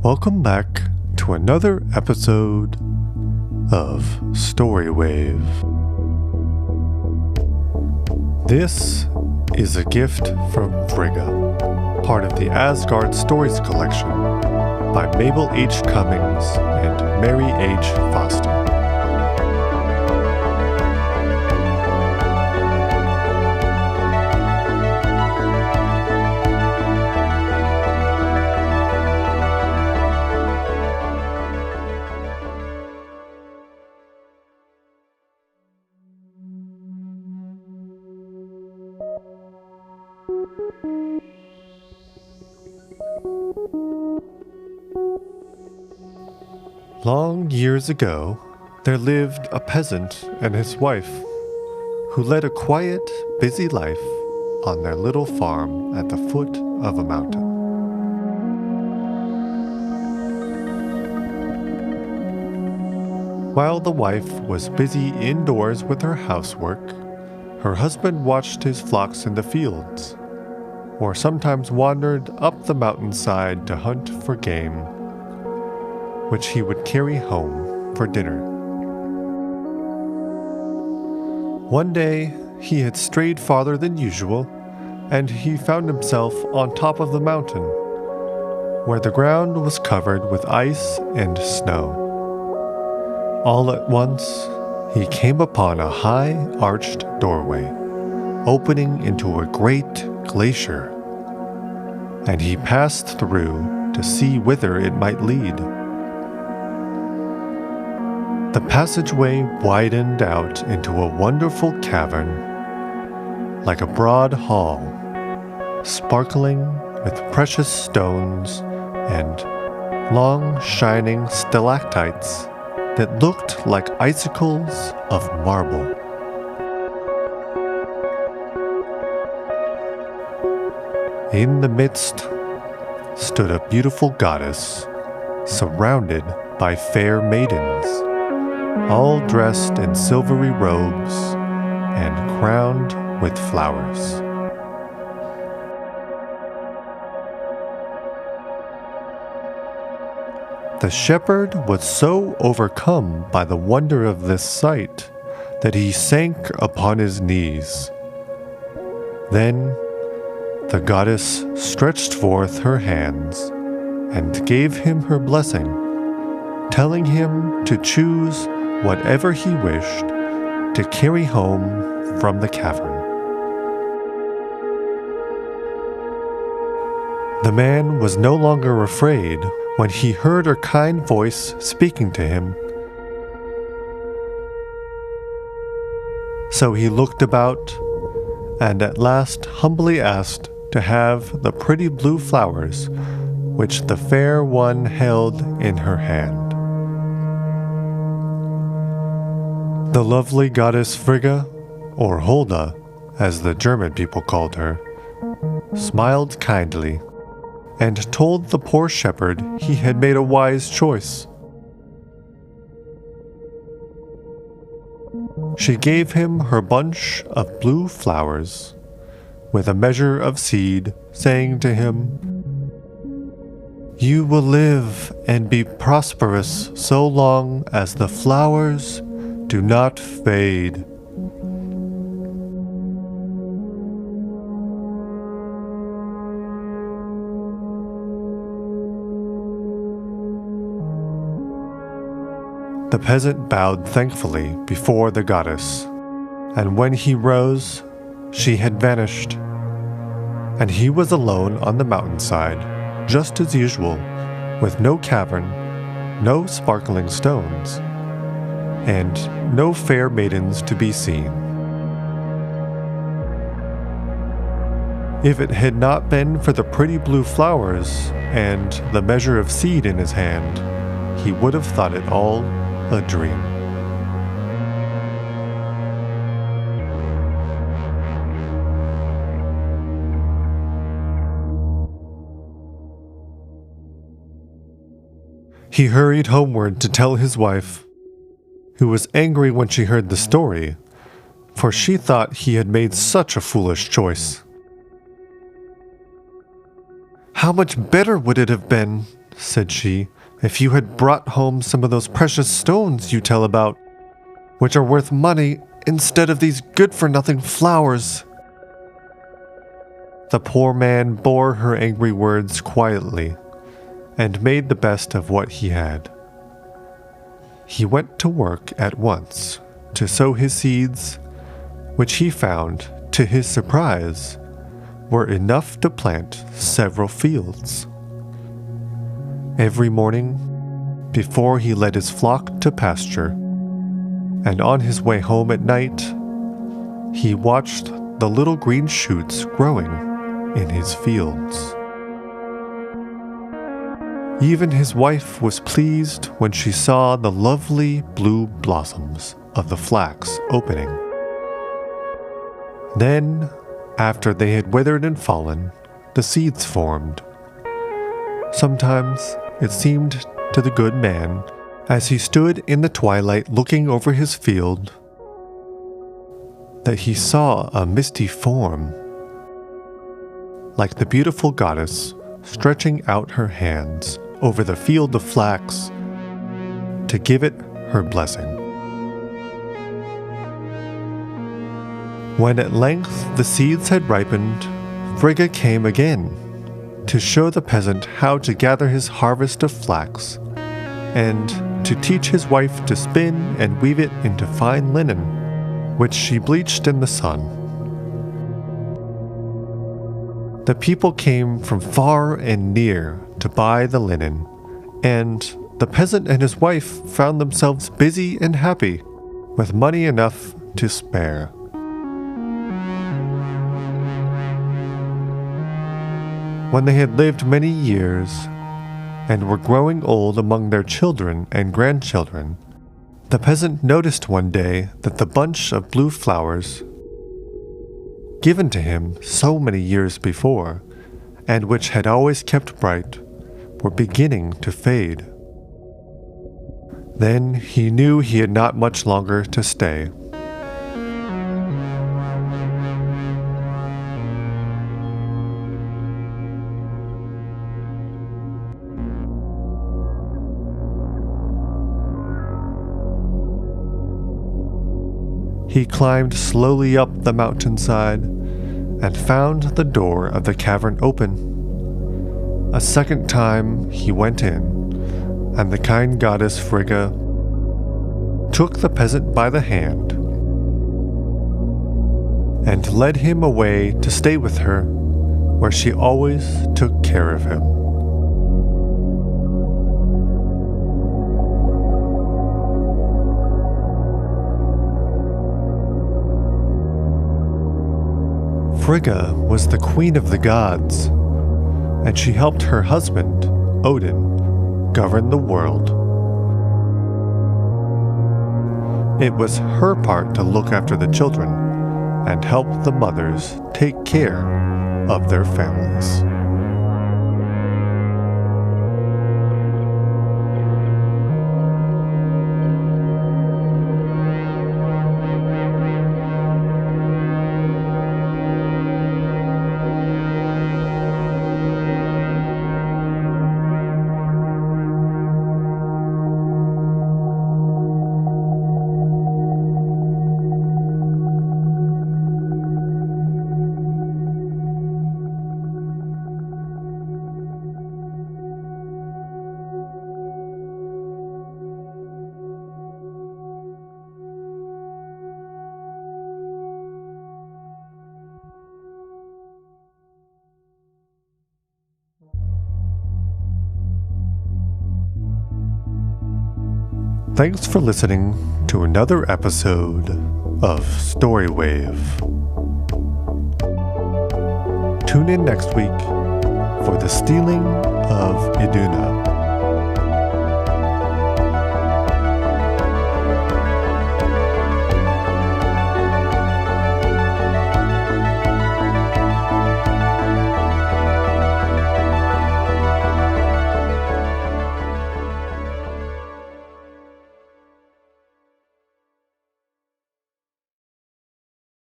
Welcome back to another episode of Storywave. This is a gift from Frigga, part of the Asgard Stories collection by Mabel H. Cummings and Mary H. Foster. Long years ago, there lived a peasant and his wife who led a quiet, busy life on their little farm at the foot of a mountain. While the wife was busy indoors with her housework, her husband watched his flocks in the fields, or sometimes wandered up the mountainside to hunt for game, which he would carry home for dinner. One day, he had strayed farther than usual, and he found himself on top of the mountain, where the ground was covered with ice and snow. All at once, he came upon a high, arched doorway, opening into a great glacier, and he passed through to see whither it might lead. The passageway widened out into a wonderful cavern, like a broad hall, sparkling with precious stones and long, shining stalactites that looked like icicles of marble. In the midst stood a beautiful goddess, surrounded by fair maidens, all dressed in silvery robes and crowned with flowers. The shepherd was so overcome by the wonder of this sight that he sank upon his knees. Then the goddess stretched forth her hands and gave him her blessing, telling him to choose whatever he wished to carry home from the cavern. The man was no longer afraid when he heard her kind voice speaking to him. So he looked about and at last humbly asked to have the pretty blue flowers which the fair one held in her hand. The lovely goddess Frigga, or Hulda, as the German people called her, smiled kindly and told the poor shepherd he had made a wise choice. She gave him her bunch of blue flowers with a measure of seed, saying to him, "You will live and be prosperous so long as the flowers do not fade." The peasant bowed thankfully before the goddess, and when he rose, she had vanished, and he was alone on the mountainside, just as usual, with no cavern, no sparkling stones, and no fair maidens to be seen. If it had not been for the pretty blue flowers and the measure of seed in his hand, he would have thought it all a dream. He hurried homeward to tell his wife, who was angry when she heard the story, for she thought he had made such a foolish choice. "How much better would it have been," said she, if you had brought home some of those precious stones you tell about, which are worth money, instead of these good-for-nothing flowers." The poor man bore her angry words quietly and made the best of what he had. He went to work at once to sow his seeds, which he found, to his surprise, were enough to plant several fields. Every morning, before he led his flock to pasture, and on his way home at night, he watched the little green shoots growing in his fields. Even his wife was pleased when she saw the lovely blue blossoms of the flax opening. Then, after they had withered and fallen, the seeds formed. Sometimes it seemed to the good man, as he stood in the twilight looking over his field, that he saw a misty form, like the beautiful goddess stretching out her hands over the field of flax to give it her blessing. When at length the seeds had ripened, Frigga came again to show the peasant how to gather his harvest of flax and to teach his wife to spin and weave it into fine linen, which she bleached in the sun. The people came from far and near to buy the linen, and the peasant and his wife found themselves busy and happy, with money enough to spare. When they had lived many years, and were growing old among their children and grandchildren, the peasant noticed one day that the bunch of blue flowers, given to him so many years before, and which had always kept bright, were beginning to fade. Then he knew he had not much longer to stay. He climbed slowly up the mountainside and found the door of the cavern open. A second time he went in, and the kind goddess Frigga took the peasant by the hand and led him away to stay with her, where she always took care of him. Frigga was the queen of the gods, and she helped her husband, Odin, govern the world. It was her part to look after the children and help the mothers take care of their families. Thanks for listening to another episode of Storywave. Tune in next week for the stealing of Iduna.